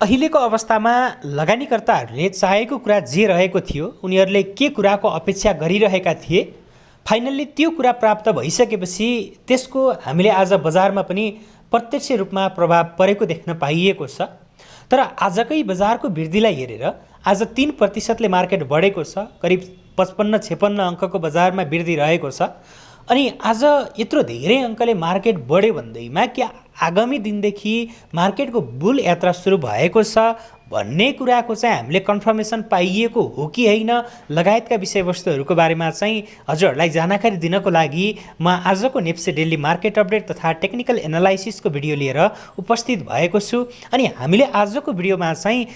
अहिलेको अवस्थामा लगानीकर्ताहरूले चाहेको कुरा जे रहेको थियो, उनीहरूले के कुराको अपेक्षा गरिरहेका थिए, फाइनल्ली त्यो कुरा प्राप्त भइसकेपछि त्यसको हामीले आज बजारमा पनि प्रत्यक्ष रूपमा प्रभाव परेको देख्न पाइएको छ। तर आजकै बजारको वृद्धिलाई हेरेर आज 3% मार्केट बढेको छ, करिब 55-56 अङ्कको बजारमा वृद्धि रहेको छ। अनि आज यत्रो धेरै अङ्कले मार्केट बढ्यो भन्दैमा कि आगामी दिनदेखि मार्केटको बुल यात्रा सुरु भएको छ भन्ने कुराको चाहिँ हामीले कन्फर्मेसन पाइएको हो कि होइन लगायतका विषयवस्तुहरूको बारेमा चाहिँ हजुरहरूलाई जानकारी दिनको लागि म आजको नेप्से डेली मार्केट अपडेट तथा टेक्निकल एनालाइसिसको भिडियो लिएर उपस्थित भएको छु। अनि हामीले आजको भिडियोमा चाहिँ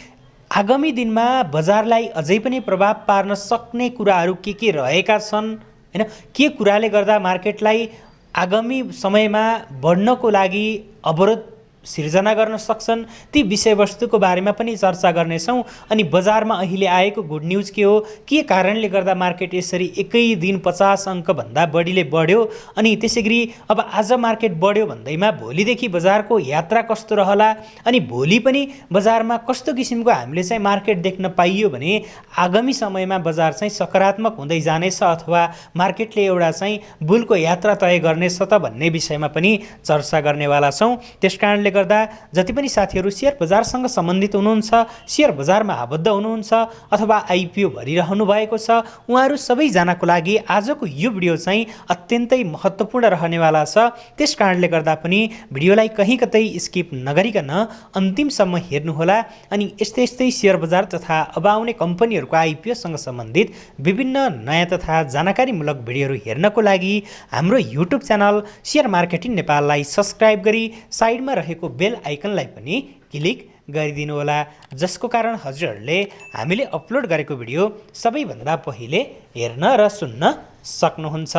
आगामी दिनमा बजारलाई अझै पनि प्रभाव पार्न सक्ने कुराहरू के रहेका छन्, हैन, के कुराले गर्दा मार्केटलाई आगामी समयमा बढ्नको लागि अवरोध सिर्जना गर्न सक्छन्, ती विषयवस्तुको बारेमा पनि चर्चा गर्नेछौँ। अनि बजारमा अहिले आएको गुड न्युज के हो, के कारणले गर्दा मार्केट यसरी एकै दिन 50 अङ्कभन्दा बढीले बढ्यो, अनि त्यसैगरी अब आज मार्केट बढ्यो भन्दैमा भोलिदेखि बजारको यात्रा कस्तो रहला, अनि भोलि पनि बजारमा कस्तो किसिमको हामीले चाहिँ मार्केट देख्न पाइयो भने आगामी समयमा बजार चाहिँ सकारात्मक हुँदै जानेछ अथवा मार्केटले एउटा चाहिँ बुलको यात्रा तय गर्नेछ त भन्ने विषयमा पनि चर्चा गर्नेवाला छौँ। त्यसकारणले गर्दा जति पनि साथीहरू शेयर बजारसँग सम्बन्धित हुनुहुन्छ, शेयर बजारमा आबद्ध हुनुहुन्छ अथवा आइपिओ भरिरहनु भएको छ, उहाँहरू सबैजनाको लागि आजको यो भिडियो चाहिँ अत्यन्तै महत्त्वपूर्ण रहनेवाला छ। त्यसकारणले गर्दा पनि भिडियोलाई कहीँ कतै स्किप नगरिकन अन्तिमसम्म हेर्नुहोला। अनि यस्तै यस्तै शेयर बजार तथा अब आउने कम्पनीहरूको आइपिओसँग सम्बन्धित विभिन्न नयाँ तथा जानकारीमूलक भिडियोहरू हेर्नको लागि हाम्रो युट्युब च्यानल शेयर मार्केटिङ नेपाललाई सब्सक्राइब गरी साइडमा रहेको बेल आइकनलाई पनि क्लिक गरिदिनु होला, जसको कारण हजुरहरूले हामीले अपलोड गरेको भिडियो सबैभन्दा पहिले हेर्न र सुन्न सक्नुहुन्छ।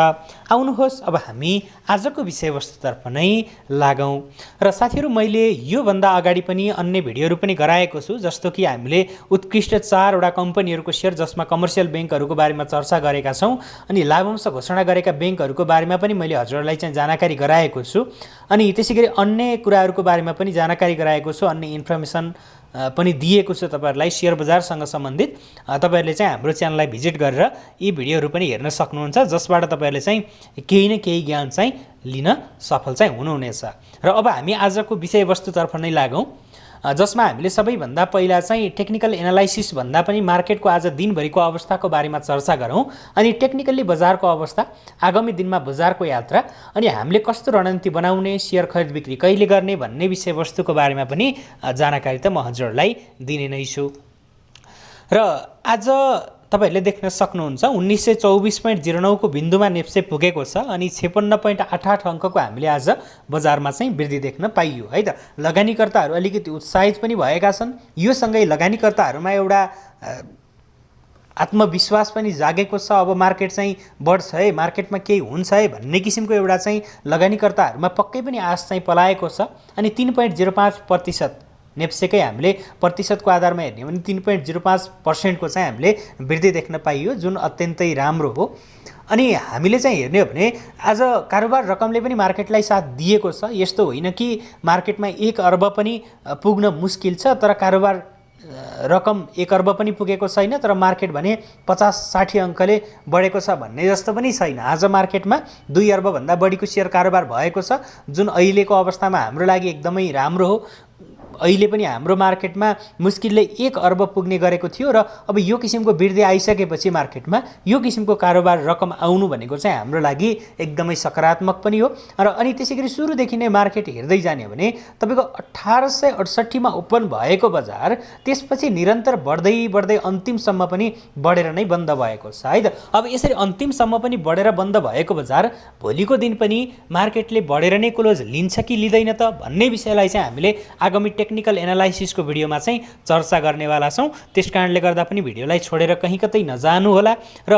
आउनुहोस् अब हामी आजको विषयवस्तुतर्फ नै लागौँ। र साथीहरू, मैले योभन्दा अगाडि पनि अन्य भिडियोहरू पनि गराएको छु, जस्तो कि हामीले उत्कृष्ट 4वटा कम्पनीहरूको सेयर जसमा कमर्सियल ब्याङ्कहरूको बारेमा चर्चा गरेका छौँ, अनि लाभांश घोषणा गरेका ब्याङ्कहरूको बारेमा पनि मैले हजुरहरूलाई चाहिँ जानकारी गराएको छु। अनि त्यसैगरी अन्य कुराहरूको बारेमा पनि जानकारी गराएको छु, अन्य इन्फर्मेसन पनि दिएको छु तपाईँहरूलाई शेयर बजारसँग सम्बन्धित। तपाईँहरूले चाहिँ हाम्रो च्यानललाई भिजिट गरेर यी भिडियोहरू पनि हेर्न सक्नुहुन्छ, जसबाट तपाईँहरूले चाहिँ केही न केही ज्ञान चाहिँ लिन सफल चाहिँ हुनुहुनेछ। र अब हामी आजको विषयवस्तुतर्फ नै लागौँ, जसमा हामीले सबैभन्दा पहिला चाहिँ टेक्निकल एनालाइसिस भन्दा पनि मार्केटको आज दिनभरिको अवस्थाको बारेमा चर्चा गरौँ। अनि टेक्निकल्ली बजारको अवस्था, आगामी दिनमा बजारको यात्रा, अनि हामीले कस्तो रणनीति बनाउने, शेयर खरिद बिक्री कहिले गर्ने भन्ने विषयवस्तुको बारेमा पनि जानकारी त म हजुरहरूलाई दिने नै छु। र आज तपाईहरूले देख्न सक्नुहुन्छ 1924.09 को बिन्दुमा नेप्से पुगेको छ, अनि 56.88 अङ्कको हामीले आज बजारमा चाहिँ वृद्धि देख्न पाइयो है त। लगानीकर्ताहरू अलिकति उत्साहित पनि भएका छन्। यो सँगै लगानीकर्ताहरूमा एउटा आत्मविश्वास पनि जागेको छ, अब मार्केट चाहिँ बढ्छ है, मार्केटमा केही हुन्छ है भन्ने किसिमको एउटा चाहिँ लगानीकर्ताहरूमा पक्कै पनि आश चाहिँ पलाएको छ। अनि 3.05% नेप्सेकै हामीले प्रतिशतको आधारमा हेर्ने भने 3.05% को चाहिँ हामीले वृद्धि देख्न पाइयो, जुन अत्यन्तै राम्रो हो। अनि हामीले चाहिँ हेर्ने हो भने आज कारोबार रकमले पनि मार्केटलाई साथ दिएको छ। यस्तो होइन कि मार्केटमा 1 अर्ब पनि पुग्न मुस्किल छ, तर कारोबार रकम 1 अर्ब पनि पुगेको छैन, तर मार्केट भने 50-60 अङ्कले बढेको छ भन्ने जस्तो पनि छैन। आज मार्केटमा 2 अर्बभन्दा बढीको सेयर कारोबार भएको छ, जुन अहिलेको अवस्थामा हाम्रो लागि एकदमै राम्रो हो। अहिले पनि हाम्रो मार्केटमा मुस्किलले 1 अर्ब पुग्ने गरेको थियो, र अब यो किसिमको वृद्धि आइसकेपछि मार्केटमा यो किसिमको कारोबार रकम आउनु भनेको चाहिँ हाम्रो लागि एकदमै सकारात्मक पनि हो। र अनि त्यसैगरी सुरुदेखि नै मार्केट हेर्दै जाने हो भने तपाईँको 1868 मा ओपन भएको बजार त्यसपछि निरन्तर बढ्दै बढ्दै अन्तिमसम्म पनि बढेर नै बन्द भएको छ है त। अब यसरी अन्तिमसम्म पनि बढेर बन्द भएको बजार भोलिको दिन पनि मार्केटले बढेर नै क्लोज लिन्छ कि लिँदैन त भन्ने विषयलाई चाहिँ हामीले आगामी टेक्निकल एनालाइसिसको भिडियोमा चाहिँ चर्चा गर्नेवाला छौँ। त्यसकारणले गर्दा पनि भिडियोलाई छोडेर कहीँ कतै नजानु होला। र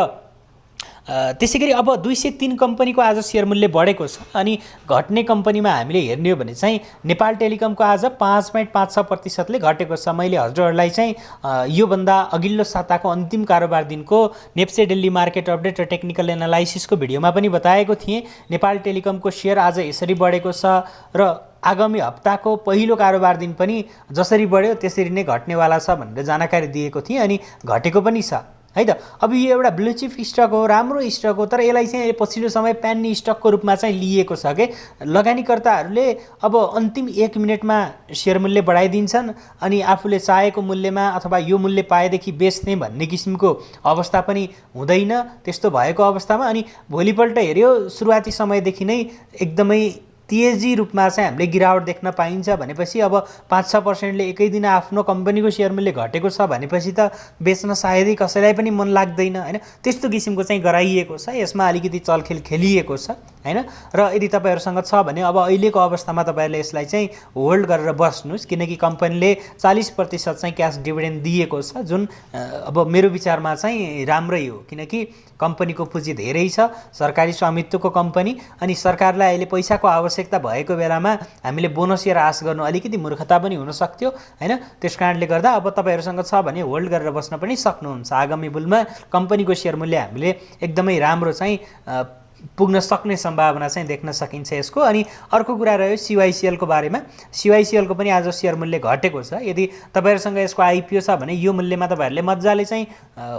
त्यसैगरी अब 203 कम्पनीको आज सेयर मूल्य बढेको छ, अनि घट्ने कम्पनीमा हामीले हेर्ने हो भने चाहिँ नेपाल टेलिकमको आज 5.56% ले घटेको छ। मैले हजुरहरूलाई चाहिँ योभन्दा अघिल्लो साताको अन्तिम कारोबार दिनको नेप्से डेली मार्केट अपडेट र टेक्निकल एनालाइसिसको भिडियोमा पनि बताएको थिएँ। नेपाल टेलिकमको सेयर आज यसरी बढेको छ, र आगामी हप्ताको पहिलो कारोबार दिन पनि जसरी बढ्यो त्यसरी नै घट्नेवाला छ भनेर जानकारी दिएको थिएँ अनि घटेको पनि छ है त। अब यो एउटा ब्लू चिप स्टक हो, राम्रो स्टक हो, तर यसलाई चाहिँ पछिल्लो समय प्यान्नी स्टकको रूपमा चाहिँ लिएको छ के। लगानीकर्ताहरूले अब अन्तिम 1 मिनटमा सेयर मूल्य बढाइदिन्छन् अनि आफूले चाहेको मूल्यमा अथवा यो मूल्य पाएदेखि बेच्ने भन्ने किसिमको अवस्था पनि हुँदैन। त्यस्तो भएको अवस्थामा अनि भोलिपल्ट हेऱ्यो सुरुवाती समयदेखि नै एकदमै तेजी रूपमा चाहिँ हामीले गिरावट देख्न पाइन्छ भनेपछि अब 5-6%ले एकै दिन आफ्नो कम्पनीको सेयर मूल्य घटेको छ भनेपछि त बेच्न सायदै कसैलाई पनि मन लाग्दैन हैन। त्यस्तो किसिमको चाहिँ गराइएको छ, यसमा अलिकति चलखेल खेलिएको छ हैन। र यदि तपाईहरुसँग छ भने अब अहिलेको अवस्थामा तपाईहरुले यसलाई चाहिँ होल्ड गरेर बस्नुस्, किनकि कम्पनीले 40% चाहिँ क्याश डिभिडेन्ड दिएको छ, जुन अब मेरो विचारमा चाहिँ राम्रै हो, किनकि कम्पनीको पुँजी धेरै छ, सरकारी स्वामित्वको कम्पनी अनि सरकारलाई अहिले पैसाको आवश्यकता भएको बेलामा हामीले बोनस या आश गर्नु अलिकति मूर्खता पनि हुन सक्थ्यो हैन। त्यसकारणले गर्दा अब तपाईहरुसँग छ भने होल्ड गरेर बस्न पनि सक्नुहुन्छ। आगामी बुलमा कम्पनीको सेयर मूल्य हामीले एकदमै राम्रो चाहिँ पुग्न सक्ने सम्भावना चाहिँ देख्न सकिन्छ यसको। अनि अर्को कुरा रह्यो CYCL को बारेमा। CYCL को पनि आज सेयर मूल्य घटेको छ। यदि तपाईहरुसँग यसको IPO छ भने यो मूल्यमा तपाईहरुले मज्जाले चाहिँ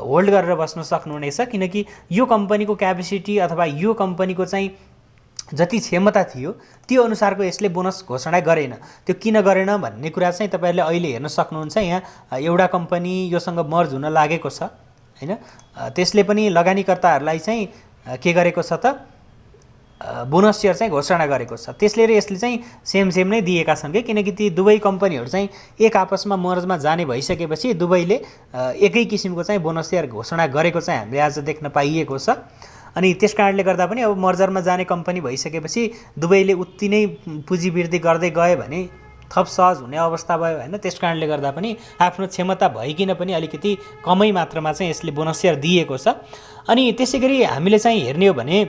होल्ड गरेर बस्न सक्नुहुनेछ, किनकि यो कम्पनीको क्यापेसिटी अथवा यो कम्पनीको चाहिँ जति क्षमता थियो त्यो अनुसारको यसले बोनस घोषणा गरेन। त्यो किन गरेन भन्ने कुरा चाहिँ तपाईहरुले अहिले हेर्न सक्नुहुन्छ। यहाँ एउटा कम्पनी योसँग मर्ज हुन लागेको छ हैन, त्यसले पनि लगानीकर्ताहरूलाई चाहिँ के गरेको छ त बोनस सेयर चाहिँ घोषणा गरेको छ। त्यसले यसले चाहिँ सेम नै दिएका छन् के, किनकि ती दुवै कम्पनीहरु चाहिँ एक आपसमा मर्जमा जाने भइसकेपछि दुवैले एकै किसिमको चाहिँ बोनस सेयर घोषणा गरेको चाहिँ हामीले आज देख्न पाइएको छ। अनि त्यसकारणले गर्दा पनि अब मर्जरमा जाने कम्पनी भइसकेपछि दुवैले उति नै पुँजी वृद्धि गर्दै गए भने थप सहज हुने अवस्था भयो हैन। त्यसकारणले गर्दा पनि आफ्नो क्षमता भइकिन पनि अलिकति कमै मात्रामा चाहिँ यसले बोनस सेयर दिएको छ। अनि त्यसैगरी हामीले चाहिँ हेर्ने हो भने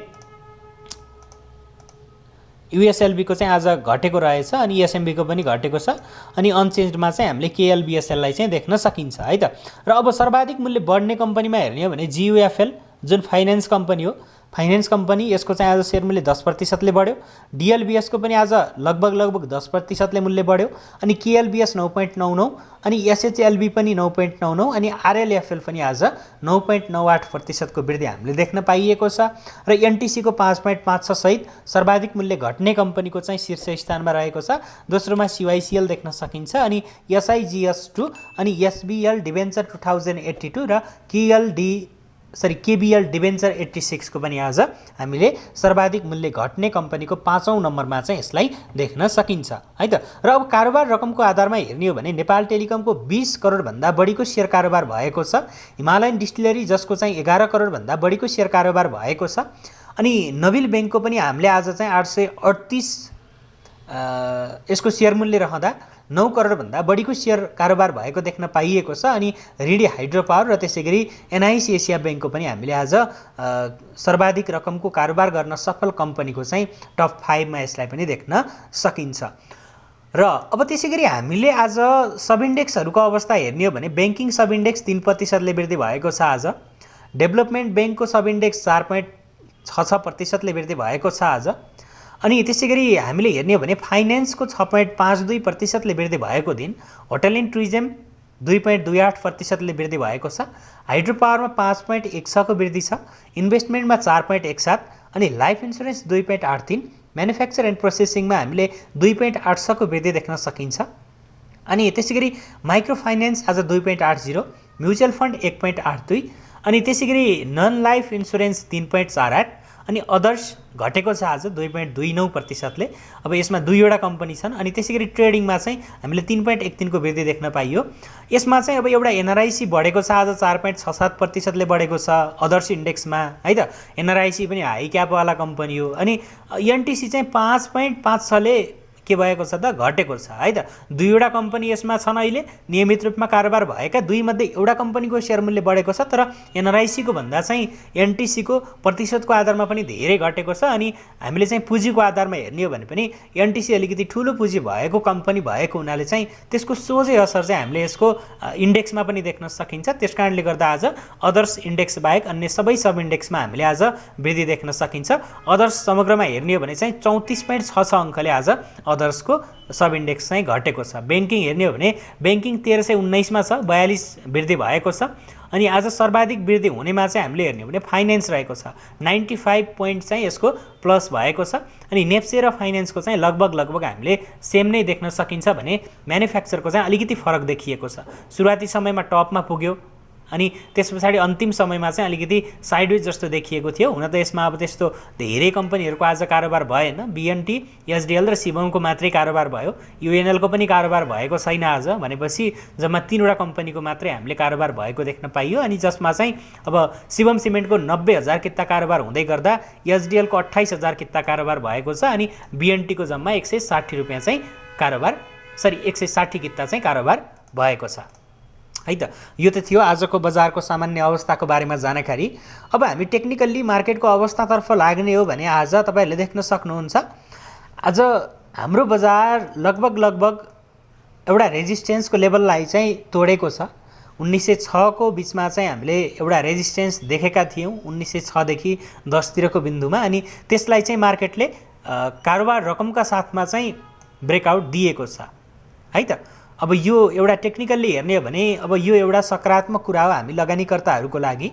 USLB को चाहिँ आज घटेको रहेछ अनि SMB को पनि घटेको छ अनि अनचेन्जडमा चाहिँ हामीले KLBSL लाई चाहिँ देख्न सकिन्छ है त। र अब सर्वाधिक मूल्य बढ्ने कम्पनीमा हेर्ने हो भने GUFL जुन फाइनान्स कम्पनी हो, फाइनान्स कम्पनी यसको चाहिँ आज सेयर मूल्य 10% ले बढ्यो। DLBS को पनि आज लगभग 10% ले मूल्य बढ्यो अनि KLBS 9.99 अनि SHLB पनि 9.99 अनि RLFL पनि आज 9.98% को वृद्धि हामीले देख्न पाइएको छ। र NTC को 5.56 सहित सर्वाधिक मूल्य घट्ने कम्पनीको चाहिँ शीर्ष स्थानमा रहेको छ। दोस्रोमा CYCL देख्न सकिन्छ अनि SIGS2 अनि SBL डिबेन्चर 2082 र KBL डिबेन्चर 86 को पनि आज हामीले सर्वाधिक मूल्य घट्ने कम्पनीको 5औं नम्बरमा चाहिँ यसलाई देख्न सकिन्छ है त। र अब कारोबार रकमको आधारमा हेर्ने हो भने नेपाल टेलिकमको 20 करोड भन्दा बढीको शेयर कारोबार भएको छ। हिमालयन डिस्टिलरी जसको चाहिँ 11 करोड भन्दा बढीको शेयर कारोबार भएको छ। अनि नबिल बैंकको पनि हामीले आज चाहिँ 838 यसको शेयर मूल्य रहँदा 9 करोड भन्दा बढीको शेयर कारोबार भएको देख्न पाइएको छ। अनि रिडी हाइड्रो पावर र त्यसैगरी NIC एसिया बैंकको पनि हामीले आज सर्वाधिक रकमको कारोबार गर्न सफल कम्पनीको चाहिँ टप 5 मा यसलाई पनि देख्न सकिन्छ। र अब त्यसैगरी हामीले आज सब इन्डेक्सहरुको अवस्था हेर्ने हो भने बैंकिङ सब इन्डेक्स 3% ले वृद्धि भएको छ। आज डेभलपमेन्ट बैंकको सब इन्डेक्स 4.66% ले वृद्धि भएको छ आज। अनि त्यसैगरी हामीले हेर्ने हो भने फाइनान्सको 6.52% ले वृद्धि भएको दिन, होटल एन्ड टुरिज्म 2.28% ले वृद्धि भएको छ, हाइड्रो पावरमा 5.16 को वृद्धि छ, इन्भेस्टमेन्टमा 4.17 अनि लाइफ इन्स्योरेन्स 2.83, म्यानुफ्याक्चर एन्ड प्रोसेसिङमा हामीले 2.86 को वृद्धि देख्न सकिन्छ। अनि त्यसैगरी माइक्रो फाइनान्स आज 2.80, म्युचुअल फन्ड 1.82 अनि त्यसैगरी नन लाइफ इन्स्योरेन्स 3.48 अनि अदर्स घटेको छ आज 2.29% ले। अब यसमा दुईवटा कम्पनी छन् अनि त्यसैगरी ट्रेडिङमा चाहिँ हामीले 3.13 को वृद्धि देख्न पाइयो। यसमा चाहिँ अब एउटा NRIC बढेको छ आज 4.67% ले बढेको छ अदर्स इन्डेक्समा है त। NRIC पनि हाई क्याप वाला कम्पनी हो अनि NTC चाहिँ 5.56 ले के भएको छ त घटेको छ है त। दुईवटा कम्पनी यसमा छन् अहिले नियमित रूपमा कारोबार भएका, दुई मध्ये एउटा कम्पनीको शेयर मूल्य बढेको छ तर NRIC को भन्दा चाहिँ NTC को प्रतिशतको आधारमा पनि धेरै घटेको छ। अनि हामीले चाहिँ पुँजीको आधारमा हेर्ने हो भने पनि NTC अलिकति ठूलो पुँजी भएको कम्पनी भएको हुनाले चाहिँ त्यसको सोझै असर चाहिँ हामीले यसको इन्डेक्समा पनि देख्न सकिन्छ। त्यसकारणले गर्दा आज अदर्स इन्डेक्स बाहेक अन्य सबै सब इन्डेक्समा हामीले आज वृद्धि देख्न सकिन्छ। अदर्स समग्रमा हेर्ने हो भने चाहिँ 34.66 अंकले आज अदर्सको सब इन्डेक्स चाहिँ घटेको छ। ब्याङ्किङ हेर्ने हो भने ब्याङ्किङ 1319 छ, 42 वृद्धि भएको छ। अनि आज सर्वाधिक वृद्धि हुनेमा चाहिँ हामीले हेर्ने हो भने फाइनेन्स रहेको छ, 95 पोइन्ट चाहिँ यसको प्लस भएको छ। अनि नेप्से र फाइनेन्सको चाहिँ लगभग हामीले सेम नै देख्न सकिन्छ भने म्यानुफ्याक्चरको चाहिँ अलिकति फरक देखिएको छ। सुरुवाती समयमा टपमा पुग्यो अनि त्यस पछाडि अन्तिम समयमा चाहिँ अलिकति साइडवेज जस्तो देखिएको थियो। हुन त यसमा अब त्यस्तो धेरै कम्पनीहरूको आज कारोबार भएन, बिएनटी, एसडिएल र शिवमको मात्रै कारोबार भयो, युएनएलको पनि कारोबार भएको छैन आज, भनेपछि जम्मा 3वटा कम्पनीको मात्रै हामीले कारोबार भएको देख्न पाइयो। अनि जसमा चाहिँ अब शिवम सिमेन्टको 90,000 किता कारोबार हुँदै गर्दा एसडिएलको 28,000 किता कारोबार भएको छ अनि बिएनटीको जम्मा 160 रुपियाँ चाहिँ कारोबार 160 किता चाहिँ कारोबार भएको छ है त। यो त थियो आजको बजारको सामान्य अवस्थाको बारेमा जानकारी। अब हामी टेक्निकल्ली मार्केटको अवस्थातर्फ लाग्ने हो भने आज तपाईहरुले देख्न सक्नुहुन्छ आज हाम्रो बजार लगभग एउटा रेजिस्टेन्सको लेभललाई चाहिँ तोडेको छ। 1906 को बीचमा चाहिँ हामीले एउटा रेजिस्टेन्स देखेका थियौं 1906 देखि 10 तिरको बिन्दुमा, अनि त्यसलाई चाहिँ मार्केटले कारोबार रकमका साथमा चाहिँ ब्रेकआउट दिएको छ है त। अब यो एउटा टेक्निकल्ली हेर्ने हो भने अब यो एउटा सकारात्मक कुरा हो हामी लगानीकर्ताहरूको लागि।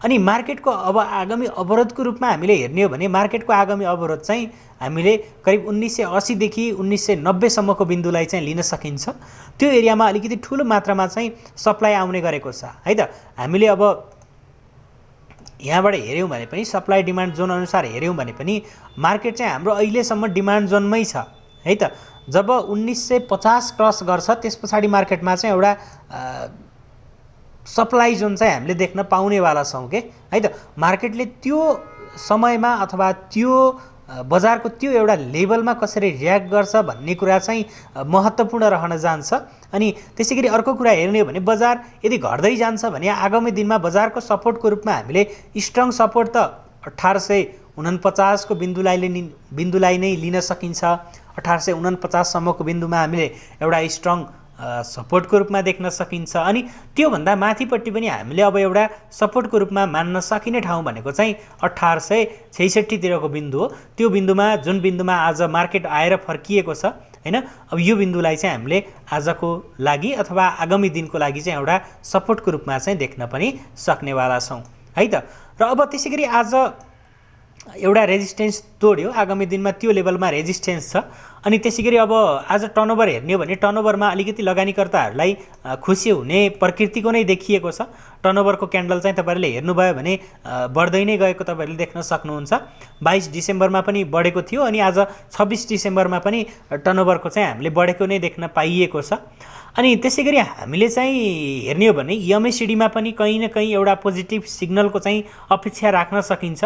अनि मार्केटको अब आगामी अवरोधको रूपमा हामीले हेर्ने हो भने मार्केटको आगामी अवरोध चाहिँ हामीले करिब 1980 देखि 1990 सम्मको बिन्दुलाई चाहिँ लिन सकिन्छ। त्यो एरियामा अलिकति ठूलो मात्रामा चाहिँ सप्लाई आउने गरेको छ है त। हामीले अब यहाँबाट हेर्यौं भने पनि सप्लाई डिमान्ड जोन अनुसार हेर्यौं भने पनि मार्केट चाहिँ हाम्रो अहिलेसम्म डिमान्ड जोनमै छ है त। जब 1950 क्रस गर्छ त्यस पछाडि मार्केटमा चाहिँ एउटा सप्लाई जोन चाहिँ हामीले देख्न पाउनेवाला छौं के है त। मार्केटले त्यो समयमा अथवा त्यो बजारको त्यो एउटा लेभलमा कसरी रियाक्ट गर्छ भन्ने कुरा चाहिँ महत्त्वपूर्ण रहन जान्छ। अनि त्यसैगरी अर्को कुरा हेर्ने हो भने बजार यदि घट्दै जान्छ भने आगामी दिनमा बजारको सपोर्टको रूपमा हामीले स्ट्रङ सपोर्ट त 1849 को बिन्दुलाई नै लिन सकिन्छ। 1849 सम्मको बिन्दुमा हामीले एउटा स्ट्रङ सपोर्टको रूपमा देख्न सकिन्छ। अनि त्यो भन्दा माथिपट्टि पनि हामीले अब एउटा सपोर्टको रूपमा मान्न सकिने ठाउँ भनेको चाहिँ 1866 तिरको बिन्दु हो। त्यो बिन्दुमा जुन बिन्दुमा आज मार्केट आएर फर्किएको छ हैन, अब यो बिन्दुलाई चाहिँ हामीले आजको लागि अथवा आगामी दिनको लागि चाहिँ एउटा सपोर्टको रूपमा चाहिँ देख्न पनि सक्नेवाला छौं है त। र अब त्यसैगरी आज एउटा रेजिस्टेन्स तोड्यो, आगामी दिनमा त्यो लेभलमा रेजिस्टेन्स छ। अनि त्यसैगरी अब आज टर्नओभर हेर्ने हो भने टर्नओभरमा अलिकति लगानीकर्ताहरूलाई खुसी हुने प्रकृतिको नै देखिएको छ। टर्नओभरको क्यान्डल चाहिँ तपाईहरुले हेर्नुभयो भने बढ्दै नै गएको तपाईहरुले देख्न सक्नुहुन्छ। 22 डिसेम्बरमा पनि बढेको थियो अनि आज 26 डिसेम्बरमा पनि टर्नओभरको चाहिँ हामीले बढेको नै देख्न पाइएको छ। अनि त्यसैगरी हामीले चाहिँ हेर्ने हो भने एमएसिडीमा पनि कहीं न कहीं एउटा पोजिटिभ सिग्नलको चाहिँ अपेक्षा राख्न सकिन्छ।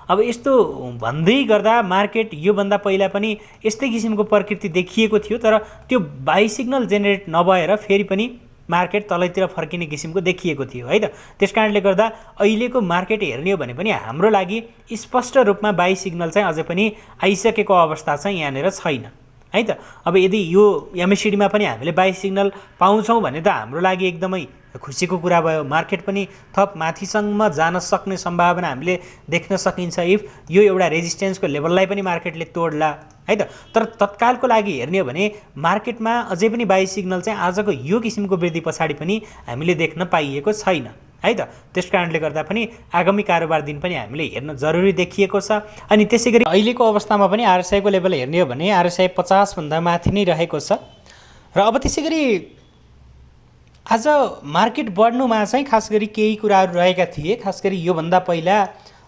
अब यस्तो भन्दै गर्दा मार्केट यो भन्दा पहिला पनि यस्तै किसिमको प्रकृति देखिएको थियो, तर त्यो बाई सिग्नल जेनेरेट नभएर फेरि पनि मार्केट तलैतिर फर्किने किसिमको देखिएको थियो है त। त्यसकारणले गर्दा अहिलेको मार्केट हेर्ने हो भने पनि हाम्रो लागि स्पष्ट रूपमा बाई सिग्नल चाहिँ अझै पनि आइसकेको अवस्था चाहिँ यहाँनेर छैन है त। अब यदि यो एमएसिडीमा पनि हामीले बाई सिग्नल पाउँछौं भने त हाम्रो लागि एकदमै खुसीको कुरा भयो। मार्केट पनि थप माथिसम्म जान सक्ने सम्भावना हामीले देख्न सकिन्छ इफ यो एउटा रेजिस्टेन्सको लेभललाई पनि मार्केटले तोड्ला है त। तर तत्कालको लागि हेर्ने हो भने मार्केटमा अझै पनि बाई सिग्नल चाहिँ आजको यो किसिमको वृद्धि पछाडि पनि हामीले देख्न पाइएको छैन है त। त्यसकारणले गर्दा पनि आगामी कारोबार दिन पनि हामीले हेर्न जरुरी देखिएको छ। अनि त्यसैगरी अहिलेको अवस्थामा पनि आरएसआई को लेभल हेर्ने हो भने आरएसआई 50 भन्दा माथि नै रहेको छ। र अब त्यसैगरी आज मार्केट बढ्नुमा चाहिँ खास गरी केही कुराहरू रहेका थिए। खास गरी यो भन्दा पहिला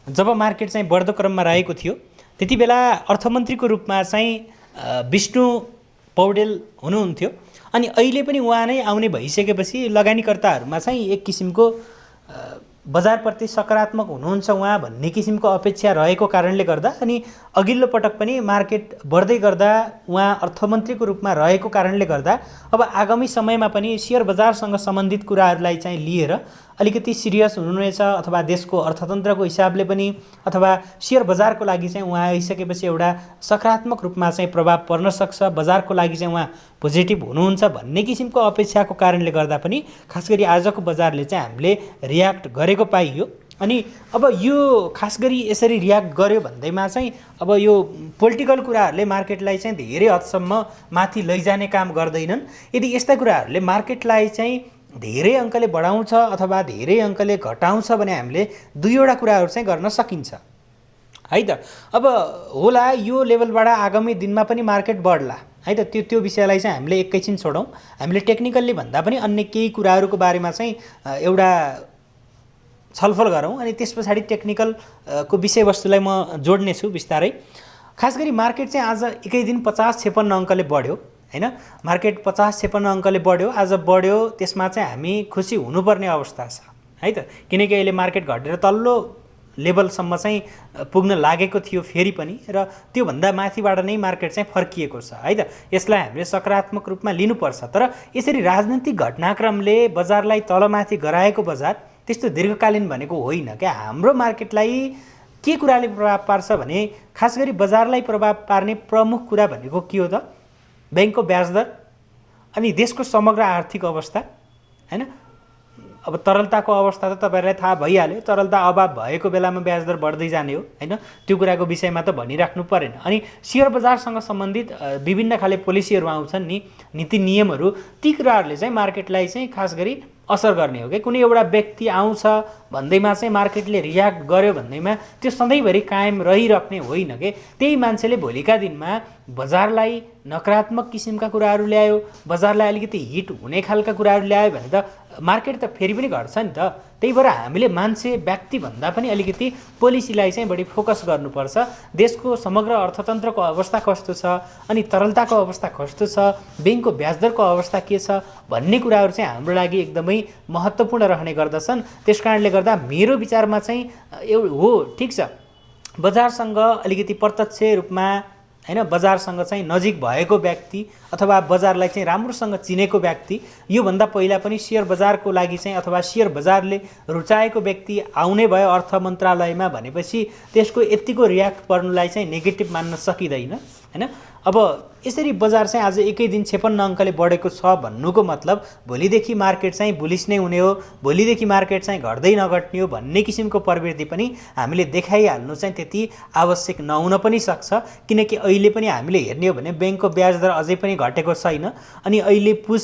जब मार्केट चाहिँ बढ्दो क्रममा रहेको थियो त्यति बेला अर्थमन्त्रीको रूपमा चाहिँ विष्णु पौडेल हुनुहुन्थ्यो। अनि अहिले पनि उहाँ नै आउने भइसकेपछि लगानीकर्ताहरूमा चाहिँ एक किसिमको बजारप्रति सकारात्मक हुनुहुन्छ उहाँ भन्ने किसिमको अपेक्षा रहेको कारणले गर्दा अनि अघिल्लो पटक पनि मार्केट बढ्दै गर्दा उहाँ अर्थमन्त्रीको रूपमा रहेको कारणले गर्दा अब आगामी समयमा पनि शेयर बजारसँग सम्बन्धित कुराहरूलाई चाहिँ लिएर अलिकति सिरियस हुनुहुनेछ अथवा देशको अर्थतन्त्रको हिसाबले पनि अथवा शेयर बजारको लागि चाहिँ उहाँ आइसकेपछि एउटा सकारात्मक रूपमा चाहिँ प्रभाव पर्न सक्छ, बजारको लागि चाहिँ उहाँ पोजिटिभ हुनुहुन्छ भन्ने किसिमको अपेक्षाको कारणले गर्दा पनि खास गरी आजको बजारले चाहिँ हामीले रियाक्ट गरेको पाइयो। अनि अब यो खास गरी यसरी रियाक्ट गर्यो भन्दैमा चाहिँ अब यो पोलिटिकल कुराहरूले मार्केटलाई चाहिँ धेरै हदसम्म माथि लैजाने काम गर्दैनन्। यदि यस्ता कुराहरूले मार्केटलाई चाहिँ धेरै अङ्कले बढाउँछ अथवा धेरै अङ्कले घटाउँछ भने हामीले दुईवटा कुराहरू चाहिँ गर्न सकिन्छ है त। अब होला यो लेभलबाट आगामी दिनमा पनि मार्केट बढ्ला है त, त्यो विषयलाई चाहिँ हामीले एकैछिन छोडौँ। हामीले टेक्निकल्ली भन्दा पनि अन्य केही कुराहरूको बारेमा चाहिँ एउटा छलफल गरौँ अनि त्यस पछाडि टेक्निकल को विषयवस्तुलाई म जोड्ने छु बिस्तारै। खास गरी मार्केट चाहिँ आज एकै दिन 50-56 अङ्कले बढ्यो हैन, मार्केट 50-56 अङ्कले बढ्यो, आज बढ्यो। त्यसमा चाहिँ हामी खुसी हुनुपर्ने अवस्था छ है त, किनकि अहिले मार्केट घटेर तल्लो लेभलसम्म चाहिँ पुग्न लागेको थियो फेरि पनि, र त्योभन्दा माथिबाट नै मार्केट चाहिँ फर्किएको छ है त। यसलाई हामीले सकारात्मक रूपमा लिनुपर्छ। तर यसरी राजनीतिक घटनाक्रमले बजारलाई तलमाथि गराएको बजार त्यस्तो दीर्घकालीन भनेको होइन क्या। हाम्रो मार्केटलाई के कुराले प्रभाव पार्छ भने खास गरी बजारलाई प्रभाव पार्ने प्रमुख कुरा भनेको के हो त? बैंकको ब्याज दर अनि देशको समग्र आर्थिक अवस्था हैन। अब तरलताको अवस्था त तपाईहरुलाई थाहा भइहाल्यो, तरलता अभाव भएको बेलामा ब्याज दर बढ्दै जाने हो हैन, त्यो कुराको विषयमा त भनिराख्नु परेन। अनि शेयर बजारसँग सम्बन्धित विभिन्न खाले पोलिसीहरू आउँछन् नि, नीति नियमहरू, ती कुराहरूले चाहिँ मार्केटलाई चाहिँ खास गरी असर गर्ने हो कि। कुनै एउटा व्यक्ति आउँछ भन्दैमा चाहिँ मार्केटले रियाक्ट गर्यो भन्दैमा त्यो सधैँभरि कायम रहिराख्ने होइन के। त्यही मान्छेले भोलिका दिनमा बजारलाई नकारात्मक किसिमका कुराहरू ल्यायो, बजारलाई अलिकति हिट हुने खालका कुराहरू ल्यायो भने त मार्केट त फेरि पनि घट्छ नि त। त्यही भएर हामीले मान्छे व्यक्ति भन्दा पनि अलिकति पोलिसीलाई चाहिँ बढी फोकस गर्नुपर्छ। देशको समग्र अर्थतन्त्रको अवस्था कस्तो छ, अनि तरलताको अवस्था कस्तो छ, बैंकको ब्याजदरको अवस्था के छ भन्ने कुराहरू चाहिँ हाम्रो लागि एकदमै महत्त्वपूर्ण रहने गर्दछन्। त्यसकारणले गर्दा मेरो विचारमा चाहिँ हो ठिक छ, बजारसँग अलिकति प्रत्यक्ष रूपमा हैन, बजारसँग चाहिँ नजिक भएको व्यक्ति अथवा बजारलाई चाहिँ राम्रोसँग चिनेको व्यक्ति, यो भन्दा पहिला पनि शेयर बजारको लागि चाहिँ अथवा शेयर बजारले रुचाएको व्यक्ति आउने भयो अर्थ मन्त्रालयमा भनेपछि त्यसको यतिको रियाक्ट पर्नुलाई चाहिँ नेगेटिभ मान्न सकिँदैन हैन। अब यसरी बजार चाहिँ आज एकै दिन 56 अङ्कले बढेको छ भन्नुको मतलब भोलिदेखि मार्केट चाहिँ बुलिस नै हुने हो, भोलिदेखि मार्केट चाहिँ घट्दै नघट्ने हो भन्ने किसिमको प्रवृत्ति पनि हामीले देखाइहाल्नु चाहिँ त्यति आवश्यक नहुन पनि सक्छ। किनकि अहिले पनि हामीले हेर्ने हो भने बैंकको ब्याज दर अझै पनि घटेको छैन, अनि अहिले पुस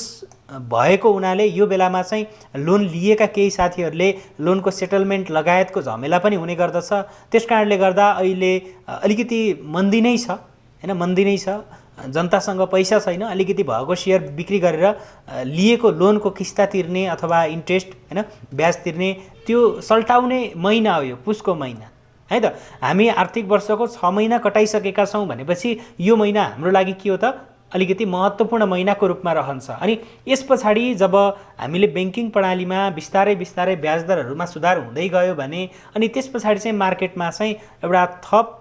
भएको हुनाले यो बेलामा चाहिँ लोन लिएका केही साथीहरूले लोनको सेटलमेन्ट लगायतको झमेला पनि हुने गर्दछ। त्यसकारणले गर्दा अहिले अलिकति मन्दी नै छ हैन, मन्दी नै छ, जनतासँग पैसा छैन, अलिकति भएको शेयर बिक्री गरेर लिएको लोनको किस्ता तिर्ने अथवा इन्ट्रेस्ट हैन ब्याज तिर्ने त्यो सल्टाउने महिना हो यो पुसको महिना है त। हामी आर्थिक वर्षको 6 महिना कटाइसकेका छौँ भनेपछि यो महिना हाम्रो लागि के हो त, अलिकति महत्त्वपूर्ण महिनाको रूपमा रहन्छ। अनि यस पछाडि जब हामीले बैंकिङ प्रणालीमा बिस्तारै बिस्तारै ब्याज दरहरूमा सुधार हुँदै गयो भने अनि त्यस पछाडि चाहिँ मार्केटमा चाहिँ एउटा थप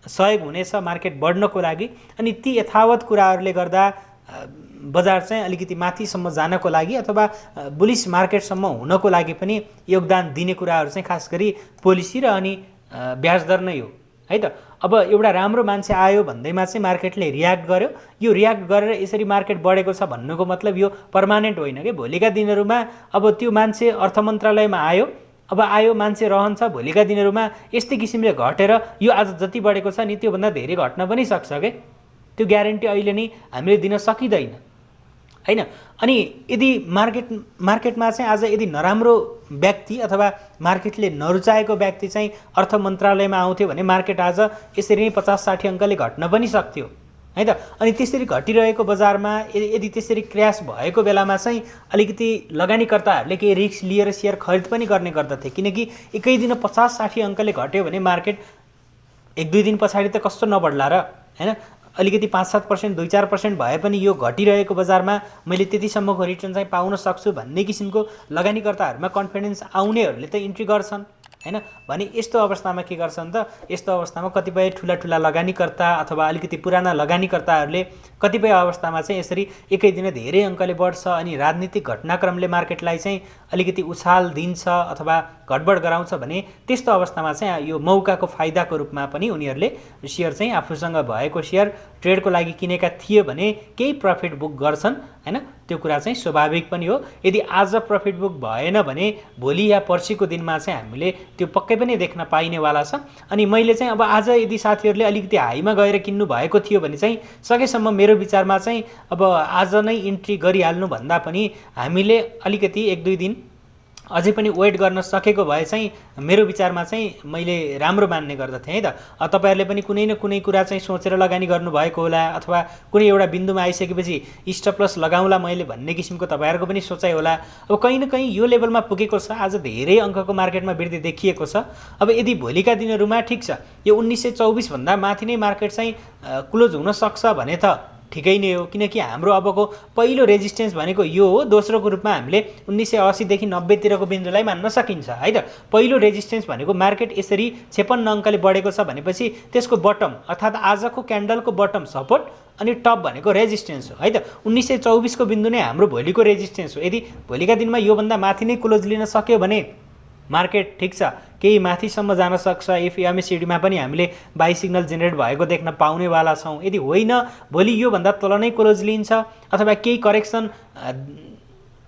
सहयोग हुनेछ मार्केट बढ्नको लागि। अनि ती यथावत कुराहरूले गर्दा बजार चाहिँ अलिकति माथिसम्म जानको लागि अथवा बुलिस मार्केटसम्म हुनको लागि पनि योगदान दिने कुराहरू चाहिँ खास गरी पोलिसी र अनि ब्याज दर नै हो है त। अब एउटा राम्रो मान्छे आयो भन्दैमा चाहिँ मार्केटले रियाक्ट गर्यो, यो रियाक्ट गरेर यसरी मार्केट बढेको छ भन्नुको मतलब यो पर्मानेन्ट होइन कि। भोलिका दिनहरूमा अब त्यो मान्छे अर्थ मन्त्रालयमा आयो, अब आयो मान्छे रहन्छ, भोलिका दिनहरूमा यस्तै किसिमले घटेर यो आज जति बढेको छ नि त्योभन्दा धेरै घट्न पनि सक्छ के। त्यो ग्यारेन्टी अहिले नै हामीले दिन सकिँदैन हैन। अनि यदि मार्केटमा चाहिँ आज यदि नराम्रो व्यक्ति अथवा मार्केटले नरुचाएको व्यक्ति चाहिँ अर्थ मन्त्रालयमा आउँथ्यो भने मार्केट आज यसरी नै 50-60 अङ्कले घट्न पनि सक्थ्यो है त। अनि त्यसरी घटिरहेको बजारमा यदि त्यसरी क्र्यास भएको बेलामा चाहिँ अलिकति लगानीकर्ताहरूले केही रिस्क लिएर शेयर खरिद पनि गर्ने गर्दथे, किनकि एकै दिन 50-60 अङ्कले घट्यो भने मार्केट 1-2 दिन पछाडि त कस्तो नबढ्ला र हैन। अलिकति 5-7%, 2-4% भए पनि यो घटिरहेको बजारमा मैले त्यतिसम्मको रिटर्न चाहिँ पाउन सक्छु भन्ने किसिमको लगानीकर्ताहरूमा कन्फिडेन्स आउनेहरूले त इन्ट्री गर्छन् हैन। भने यस्तो अवस्थामा के गर्छन् त, यस्तो अवस्थामा कतिपय ठुला ठुला लगानीकर्ता अथवा अलिकति पुराना लगानीकर्ताहरूले कतिपय अवस्थामा चाहिँ यसरी एकै दिन धेरै अङ्कले बढ्छ अनि राजनीतिक घटनाक्रमले मार्केटलाई चाहिँ अलिकति उछाल दिन्छ अथवा घटबड गराउँछ भने त्यस्तो अवस्थामा चाहिँ यो मौकाको फाइदाको रूपमा पनि उनीहरूले सेयर चाहिँ आफूसँग भएको सेयर ट्रेडको लागि किनेका थिए भने केही प्रफिट बुक गर्छन् हैन। त्यो कुरा चाहिँ स्वाभाविक पनि हो। यदि आज प्रफिट बुक भएन भने भोलि या पर्सिको दिनमा चाहिँ हामीले त्यो पक्कै पनि देख्न पाइनेवाला छ। अनि मैले चाहिँ अब आज यदि साथीहरूले अलिकति हाईमा गएर किन्नु भएको थियो भने चाहिँ सकेसम्म मेरो विचारमा चाहिँ अब आज नै इन्ट्री गरिहाल्नु भन्दा पनि हामीले अलिकति 1-2 दिन अझै पनि वेट गर्न सकेको भए चाहिँ मेरो विचारमा चाहिँ मैले राम्रो मान्ने गर्दथेँ है त। तपाईहरुले पनि कुनै न कुनै कुरा चाहिँ सोचेर लगानी गर्नुभएको होला अथवा कुनै एउटा बिन्दुमा आइसकेपछि स्टप लस लगाउँला मैले भन्ने किसिमको तपाईहरुको पनि सोचाइ होला। अब कहीँ न कहीँ यो लेभलमा पुगेको छ, आज धेरै अङ्कको मार्केटमा वृद्धि देखिएको छ। अब यदि भोलिका दिनहरुमा ठिक छ यो 1924 भन्दा माथि नै मार्केट चाहिँ क्लोज हुन सक्छ भने त ठिकै नै हो, किनकि हाम्रो अबको पहिलो रेजिस्टेन्स भनेको यो हो। दोस्रोको रूपमा हामीले 1980 देखि 90 तिरको बिन्दुलाई मान्न सकिन्छ है त। पहिलो रेजिस्टेन्स भनेको मार्केट यसरी 56 अङ्कले बढेको छ भनेपछि त्यसको बटम अर्थात् आजको क्यान्डलको बटम सपोर्ट अनि टप भनेको रेजिस्टेन्स हो है त। 1924 को बिन्दु नै हाम्रो भोलिको रेजिस्टेन्स हो। यदि भोलिका दिनमा योभन्दा माथि नै क्लोज लिन सक्यो भने मार्केट ठिक छ केही माथिसम्म जान सक्छ। एमएसिडीमा पनि हामीले बाई सिग्नल जेनेरेट भएको देख्न पाउनेवाला छौँ। यदि होइन भोलि योभन्दा तल नै क्लोज लिन्छ अथवा केही करेक्सन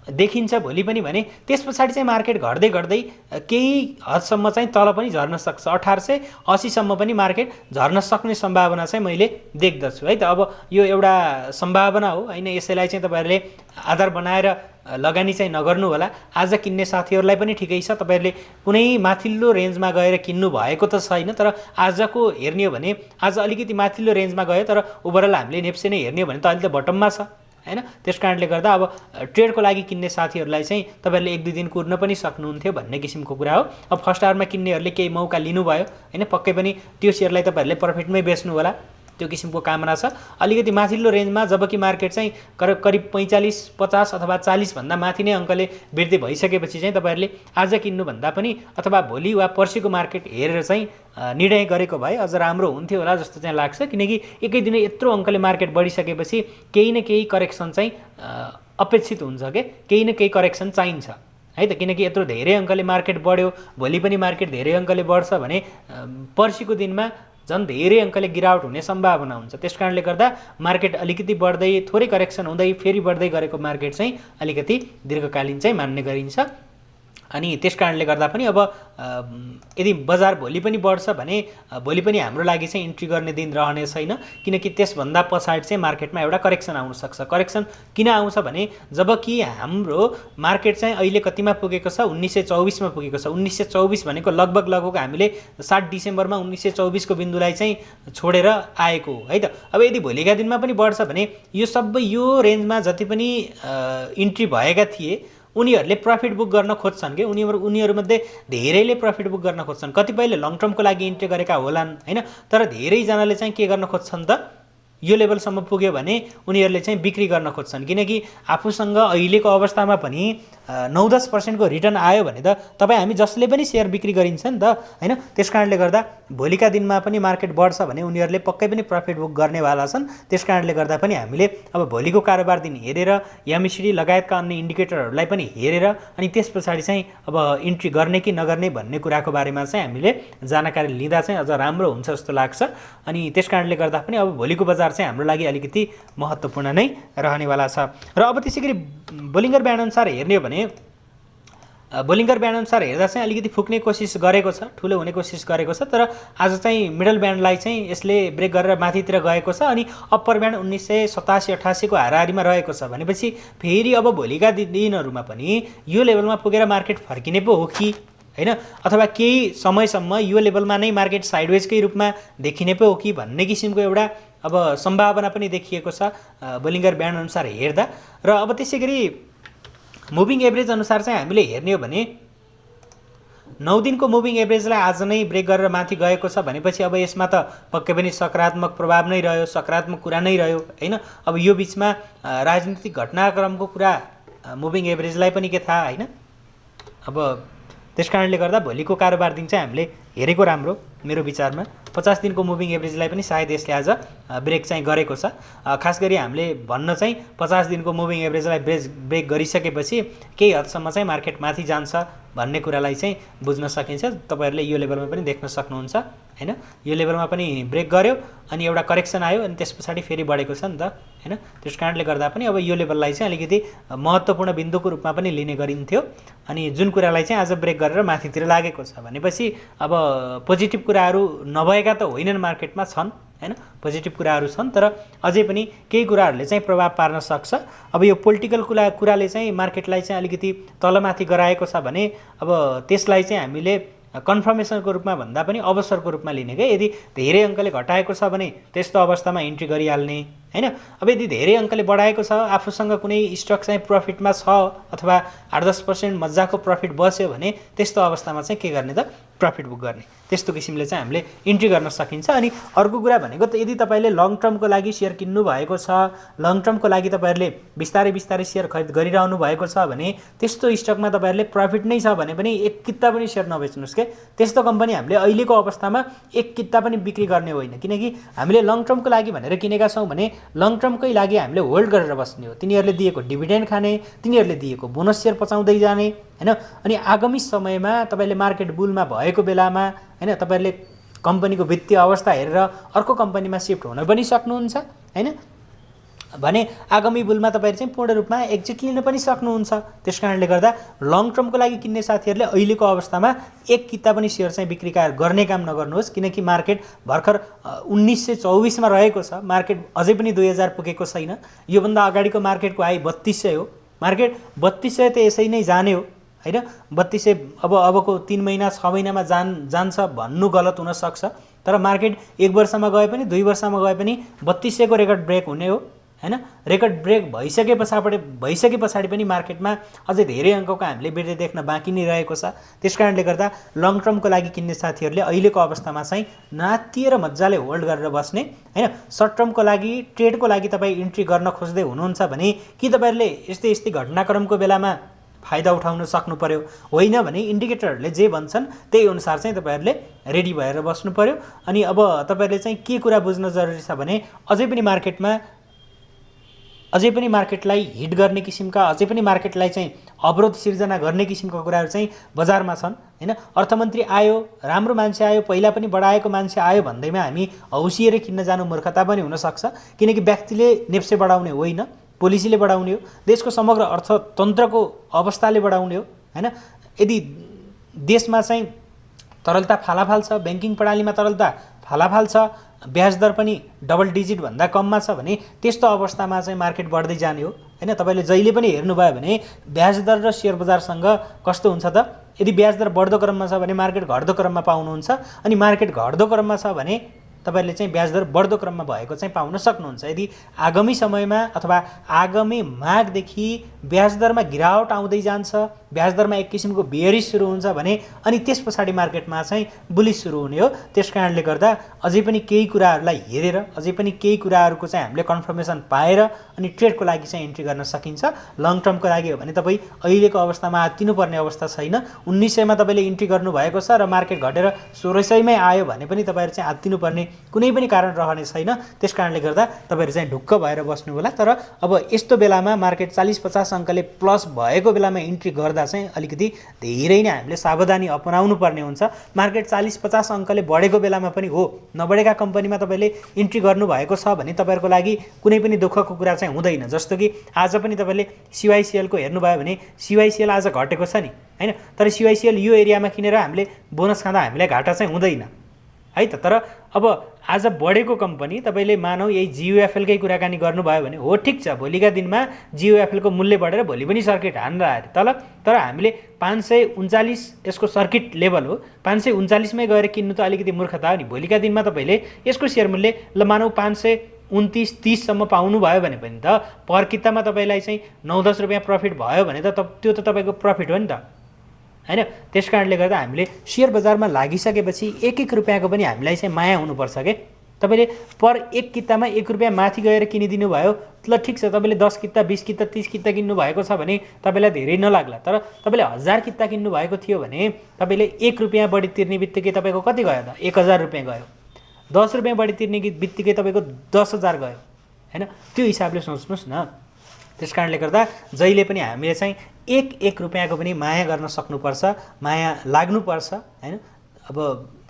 देखिन्छ भोलि पनि भने त्यस पछाडि चाहिँ मार्केट घट्दै घट्दै केही हदसम्म चाहिँ तल पनि झर्न सक्छ। 1880 सम्म पनि मार्केट झर्न सक्ने सम्भावना चाहिँ मैले देख्दछु है त। अब यो एउटा सम्भावना हो हैन, यसैलाई चाहिँ तपाईहरुले आधार बनाएर लगानी चाहिँ नगर्नु होला। आज किन्ने साथीहरूलाई पनि ठिकै छ, तपाईहरुले कुनै माथिल्लो रेन्जमा गएर किन्नु भएको त छैन, तर आजको हेर्ने हो भने आज अलिकति माथिल्लो रेन्जमा गयो तर ओभरअल हामीले नेप्से नै हेर्ने हो भने त अहिले त बटममा छ हैन। त्यसकारणले गर्दा अब ट्रेडको लागि किन्ने साथीहरूलाई चाहिँ तपाईहरुले 1-2 दिन कुर्न पनि सक्नुहुन्थ्यो भन्ने किसिमको कुरा हो। अब फर्स्ट आवरमा किन्नेहरूले केही मौका लिनुभयो हैन, पक्कै पनि त्यो सेयरलाई तपाईहरुले प्रफिटमै बेच्नु होला त्यो किसिमको कामना छ। अलिकति माथिल्लो रेन्जमा जबकि मार्केट चाहिँ करिब 45, 50 अथवा 40 भन्दा माथि नै अङ्कले वृद्धि भइसकेपछि चाहिँ तपाईहरुले आज किन्नु भन्दा पनि अथवा भोलि वा पर्सिको मार्केट हेरेर चाहिँ निर्णय गरेको भए अझ राम्रो हुन्थ्यो होला जस्तो चाहिँ लाग्छ। किनकि एकै दिनै यत्रो अङ्कले मार्केट बढिसकेपछि केही न केही करेक्सन चाहिँ अपेक्षित हुन्छ के, केही न केही करेक्सन चाहिन्छ है त। किनकि यत्रो धेरै अङ्कले मार्केट बढ्यो, भोलि पनि मार्केट धेरै अङ्कले बढ्छ भने पर्सिको दिनमा झन् धेरै अङ्कले गिरावट हुने सम्भावना हुन्छ। त्यसकारणले गर्दा मार्केट अलिकति बढ्दै थोरै करेक्सन हुँदै फेरि बढ्दै गरेको मार्केट चाहिँ अलिकति दीर्घकालीन चाहिँ मान्ने गरिन्छ। अनि त्यसकारणले गर्दा पनि अब यदि बजार भोलि पनि बढ्छ भने भोलि पनि हाम्रो लागि चाहिँ इन्ट्री गर्ने दिन रहने छैन। किनकि त्यसभन्दा पछाडि चाहिँ मार्केटमा एउटा करेक्सन आउन सक्छ। करेक्सन किन आउँछ भने जबकि हाम्रो मार्केट चाहिँ अहिले कतिमा पुगेको छ 1924 मा पुगेको छ। 1924 भनेको लगभग हामीले 7 डिसेम्बरमा 1924 को बिन्दुलाई चाहिँ छोडेर आएको हो है त। अब यदि भोलिका दिनमा पनि बढ्छ भने यो सबै यो रेन्जमा जति पनि इन्ट्री भएका थिए उनीहरूले प्रफिट बुक गर्न खोज्छन् के, उनीहरूमध्ये धेरैले प्रफिट बुक गर्न खोज्छन्। कतिपयले लङ टर्मको लागि इन्ट्री गरेका होलान् हैन, तर धेरैजनाले चाहिँ के गर्न खोज्छन् त यो लेभलसम्म पुग्यो भने उनीहरूले चाहिँ बिक्री गर्न खोज्छन्। किनकि आफूसँग अहिलेको अवस्थामा पनि 9-10% को रिटर्न आयो भने त तपाईँ हामी जसले पनि सेयर बिक्री गरिन्छ नि त हैन। त्यसकारणले गर्दा भोलिका दिनमा पनि मार्केट बढ्छ भने उनीहरूले पक्कै पनि प्रफिट बुक गर्नेवाला छन्। त्यसकारणले गर्दा पनि हामीले अब भोलिको कारोबार दिन हेरेर एमएसिडी लगायतका अन्य इन्डिकेटरहरूलाई पनि हेरेर अनि त्यस पछाडि चाहिँ अब इन्ट्री गर्ने कि नगर्ने भन्ने कुराको बारेमा चाहिँ हामीले जानकारी लिँदा चाहिँ अझ राम्रो हुन्छ जस्तो लाग्छ। अनि त्यसकारणले गर्दा पनि अब भोलिको बजार चाहिँ हाम्रो लागि अलिकति महत्त्वपूर्ण नै रहनेवाला छ। र अब त्यसैगरी बोलिङ्गर ब्यान्ड अनुसार हेर्ने हो भने बोलिङ्गर ब्यान्ड अनुसार हेर्दा चाहिँ अलिकति फुक्ने कोसिस गरेको छ, ठुलो हुने कोसिस गरेको छ, तर आज चाहिँ मिडल ब्यान्डलाई चाहिँ यसले ब्रेक गरेर माथितिर गएको छ। अनि अप्पर ब्यान्ड 1987-88 को हाराहारीमा रहेको छ भनेपछि फेरि अब भोलिका दिनहरूमा पनि यो लेभलमा पुगेर मार्केट फर्किने पो हो कि हैन, अथवा केही समयसम्म यो लेभलमा नै मार्केट साइडवेजकै रूपमा देखिने पो हो कि भन्ने किसिमको एउटा अब सम्भावना पनि देखिएको छ बोलिङ्गर ब्यान्ड अनुसार हेर्दा। र अब त्यसैगरी मुभिङ एभरेज अनुसार चाहिँ हामीले हेर्ने हो भने 9 दिनको मुभिङ एभरेजलाई आज नै ब्रेक गरेर माथि गएको छ भनेपछि अब यसमा त पक्कै पनि सकारात्मक प्रभाव नै रह्यो, सकारात्मक कुरा नै रह्यो हैन। अब यो बीचमा राजनीतिक घटनाक्रमको कुरा मुभिङ एभरेजलाई पनि के थाहा हैन। अब त्यसकारणले गर्दा भोलिको कारोबार दिन चाहिँ हामीले हेरेको राम्रो। मेरो विचारमा 50 दिनको मुभिङ एभरेजलाई पनि सायद यसले आज ब्रेक चाहिँ गरेको छ। खास गरी हामीले भन्न चाहिँ 50 दिनको मुभिङ एभरेजलाई ब्रेक गरिसकेपछि केही हदसम्म चाहिँ मार्केट माथि जान्छ भन्ने कुरालाई चाहिँ बुझ्न सकिन्छ। तपाईहरुले यो लेभलमा पनि देख्न सक्नुहुन्छ हैन। यो लेभलमा पनि ब्रेक गर्यो अनि एउटा करेक्सन आयो अनि त्यसपछि फेरि बढेको छ नि त हैन। त्यसकारणले गर्दा पनि अब यो लेभललाई चाहिँ अलिकति महत्त्वपूर्ण बिन्दुको रूपमा पनि लिने गरिन्थ्यो। अनि जुन कुरालाई चाहिँ आज ब्रेक गरेर माथितिर लागेको छ भनेपछि अब पोजिटिभ कुराहरू नभएका त होइनन्, मार्केटमा छन् हैन, पोजिटिभ कुराहरू छन्, तर अझै पनि केही कुराहरूले चाहिँ प्रभाव पार्न सक्छ। अब यो पोलिटिकल कुराले चाहिँ मार्केटलाई चाहिँ अलिकति तलमाथि गराएको छ भने अब त्यसलाई चाहिँ हामीले कन्फर्मेसनको रूपमा भन्दा पनि अवसरको रूपमा लिने के। यदि धेरै अङ्कले घटाएको छ भने त्यस्तो अवस्थामा इन्ट्री गरिहाल्ने हैन। अब यदि धेरै अङ्कले बढाएको छ, आफूसँग कुनै स्टक चाहिँ प्रफिटमा छ अथवा 8-10% मजाको प्रफिट बस्यो भने त्यस्तो अवस्थामा चाहिँ के गर्ने त, प्रफिट बुक गर्ने। त्यस्तो किसिमले चाहिँ हामीले इन्ट्री गर्न सकिन्छ। अनि अर्को कुरा भनेको त यदि तपाईले लङ टर्मको लागि शेयर किन्नु भएको छ, लङ टर्मको लागि तपाईहरुले बिस्तारै बिस्तारै शेयर खरिद गरिरहनु भएको छ भने त्यस्तो स्टकमा तपाईहरुले प्रफिट नै छ भने पनि एक किता पनि शेयर नबेच्नुस् के। त्यस्तो कम्पनी हामीले अहिलेको अवस्थामा एक किता पनि बिक्री गर्ने होइन, किनकि हामीले लङ टर्मको लागि भनेर किनेका छौं भने लङ टर्मकै लागि हामीले होल्ड गरेर बस्ने हो। तिनीहरूले दिएको डिभिडेन्ड खाने, तिनीहरूले दिएको बोनस शेयर पचाउँदै जाने हैन। अनि आगामी समयमा तपाईले मार्केट बुलमा भएको बेलामा हैन तपाईहरुले कम्पनीको वित्तीय अवस्था हेरेर अर्को कम्पनीमा शिफ्ट हुन पनि सक्नुहुन्छ हैन। भने आगामी बुलमा तपाईहरु चाहिँ पूर्ण रूपमा एक्जिट लिन पनि सक्नुहुन्छ। त्यसकारणले गर्दा लङ टर्मको लागि किन्ने साथीहरुले अहिलेको अवस्थामा एक किता पनि शेयर चाहिँ बिक्री गर्ने काम नगर्नुहोस्, किनकि मार्केट भर्खर 1924 मा रहेको छ। मार्केट अझै पनि 2000 पुगेको छैन। यो भन्दा अगाडिको मार्केटको हाई 3200 हो। मार्केट 3200 त यसै नै जाने हो हैन। 3200 अबको 3 महिना 6 महिनामा जान्छ भन्नु गलत हुन सक्छ, तर मार्केट 1 वर्षमा गए पनि 2 वर्षमा गए पनि 3200 को रेकर्ड ब्रेक हुने हो हैन। रेकर्ड ब्रेक भइसके पछाडी पनि मार्केटमा अझै धेरै अङ्कको हामीले वृद्धि देख्न बाँकी नै रहेको छ। त्यसकारणले गर्दा लङ टर्मको लागि किन्ने साथीहरुले अहिलेको अवस्थामा चाहिँ नातिएर मज्जाले होल्ड गरेर बस्ने हैन। सर्ट टर्मको लागि ट्रेडको लागि तपाई इन्ट्री गर्न खोज्दै हुनुहुन्छ भने कि तपाईहरुले यस्तै घटनाक्रमको बेलामा फाइदा उठाउन सक्नु पर्यो, होइन भने इन्डिकेटरहरूले जे भन्छन् त्यही अनुसार चाहिँ तपाईहरुले रेडी भएर बस्नु पर्यो। अनि अब तपाईहरुले चाहिँ के कुरा बुझ्न जरुरी छ भने अझै पनि मार्केटलाई हिट गर्ने किसिमका, अझै पनि मार्केटलाई चाहिँ अवरोध सिर्जना गर्ने किसिमका कुराहरू चाहिँ बजारमा छन् हैन। अर्थमन्त्री आयो, राम्रो मान्छे आयो, पहिला पनि बढाएको मान्छे आयो भन्दैमा हामी हौसिएर किन्न जानु मूर्खता पनि हुन सक्छ, किनकि व्यक्तिले नेप्से बढाउने होइन, पोलिसीले बढाउने हो, देशको समग्र अर्थतन्त्रको अवस्थाले बढाउने हो हैन। यदि देशमा चाहिँ तरलता फालाफाल छ, बैंकिङ प्रणालीमा तरलता फालाफाल छ, ब्याज दर पनि डबल डिजिट भन्दा कममा छ भने त्यस्तो अवस्थामा चाहिँ मार्केट बढ्दै जाने हो हैन। तपाईले जहिले पनि हेर्नुभयो भने ब्याज दर र शेयर बजारसँग कस्तो हुन्छ त, यदि ब्याज दर बढ्दो क्रममा छ भने मार्केट घट्दो क्रममा पाउनुहुन्छ, अनि मार्केट घट्दो क्रममा छ भने तपाईले चाहिँ ब्याज दर बढ्दो क्रममा भएको चाहिँ पाउन सक्नुहुन्छ। यदि आगामी समयमा अथवा आगामी माघदेखि ब्याज दरमा गिरावट आउँदै जान्छ, ब्याज दरमा एक किसिमको बेयरिश सुरु हुन्छ भने अनि त्यसपछि मार्केटमा चाहिँ बुलिश सुरु हुने हो। त्यसकारणले गर्दा अझै पनि केही कुराहरूलाई हेरेर, अझै पनि केही कुराहरूको चाहिँ हामीले कन्फर्मेसन पाएर अनि ट्रेडको लागि चाहिँ इन्ट्री गर्न सकिन्छ। लङ टर्मको लागि हो भने तपाई अहिलेको अवस्थामा आत्तिनुपर्ने अवस्था छैन। 1900 मा तपाईले इन्ट्री गर्नुभएको छ र मार्केट घटेर 1600 मै आयो भने पनि तपाईहरु चाहिँ आत्तिनुपर्ने कुनै पनि कारण रहने छैन। त्यसकारणले गर्दा तपाईहरु चाहिँ ढुक्क भएर बस्नु होला। तर अब यस्तो बेलामा मार्केट 40-50 अङ्कले प्लस भएको बेलामा इन्ट्री गर्दा चाहिँ अलिकति धेरै नै हामीले सावधानी अपनाउनु पर्ने हुन्छ। मार्केट 40-50 अङ्कले बढेको बेलामा पनि हो, नबढेका कम्पनीमा तपाईले इन्ट्री गर्नु भएको छ भने तपाईहरुको लागि कुनै पनि दुःखको कुरा चाहिँ हुँदैन। जस्तो कि आज पनि तपाईले CYCL को हेर्नुभयो भने CYCL आज घटेको छ नि हैन, तर CYCL यो एरियामा किनेर हामीले बोनस खाँदा हामीलाई घाटा चाहिँ हुँदैन है त। तर अब आज बढेको कम्पनी तपाईले मानौ यही GUFL कै कुराकानी गर्नुभयो भने हो, ठीक छ, भोलिका दिनमा GUFL को मूल्य बढेर भोलि पनि सर्किट हान्दा आयो, तर हामीले 539 यसको सर्किट लेभल हो, 539 मै गएर किन्नु त अलिकति मूर्खता हो नि। भोलिका दिनमा तपाईले यसको शेयर मूल्य ल मानौ 529-30 सम्म पाउनु भयो भने पनि त पर कितामा तपाईलाई चाहिँ 9-10 रुपैयाँ प्रफिट भयो भने त त्यो त तपाईको प्रफिट हो नि त हैन। त्यसकारणले गर्दा हामीले शेयर बजारमा लागिसकेपछि एक रुपैयाँको पनि हामीलाई चाहिँ माया हुनुपर्छ के तपाईँले पर एक कितामा ₹1 माथि गएर किनिदिनु भयो, ल ठिक छ, तपाईँले 10 किता 20 किता 30 किता किन्नु भएको छ भने तपाईँलाई धेरै नलाग्ला। तर तपाईँले 1000 किता किन्नु भएको थियो भने तपाईँले ₹1 बढी तिर्ने बित्तिकै तपाईँको कति गयो त? ₹1000 गयो। ₹10 बढी तिर्ने बित्तिकै तपाईँको 10,000 गयो होइन। त्यो हिसाबले सोच्नुहोस् न। त्यस कारणले गर्दा जहिले पनि हामीले चाहिँ एक रुपियाँको पनि माया गर्न सक्नुपर्छ, माया लाग्नुपर्छ होइन। अब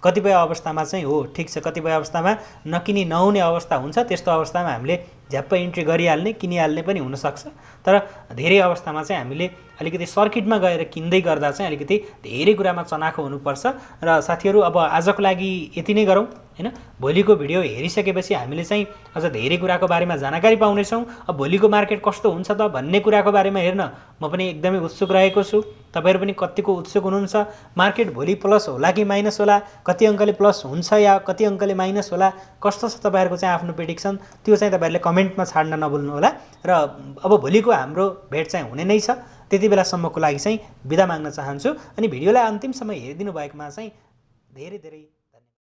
कतिपय अवस्थामा चाहिँ हो ठिक छ, कतिपय अवस्थामा नकिनी नहुने अवस्था हुन्छ, त्यस्तो अवस्थामा हामीले झ्याप्प इन्ट्री गरिहाल्ने किनिहाल्ने पनि हुनसक्छ। तर धेरै अवस्थामा चाहिँ हामीले अलिकति सर्किटमा गएर किन्दै गर्दा चाहिँ अलिकति धेरै कुरामा चनाखो हुनुपर्छ। र साथीहरू अब आजको लागि यति नै गरौँ होइन। भोलिको भिडियो हेरिसकेपछि हामीले चाहिँ अझ धेरै कुराको बारेमा जानकारी पाउनेछौँ। अब भोलिको मार्केट कस्तो हुन्छ त भन्ने कुराको बारेमा हेर्न म पनि एकदमै उत्सुक रहेको छु। तपाईँहरू पनि कतिको उत्सुक हुनुहुन्छ? मार्केट भोलि प्लस होला कि माइनस होला, कति अङ्कले प्लस हुन्छ या कति अङ्कले माइनस होला, कस्तो छ तपाईँहरूको चाहिँ आफ्नो प्रेडिक्सन, त्यो चाहिँ तपाईँहरूले कमेन्टमा छाड्न नभुल्नु होला। र अब भोलिको हाम्रो भेट चाहिँ हुने नै छ। त्यति बेलासम्मको लागि चाहिँ बिदा माग्न चाहन्छु। अनि भिडियोलाई अन्तिमसम्म हेरिदिनु भएकोमा चाहिँ धेरै धेरै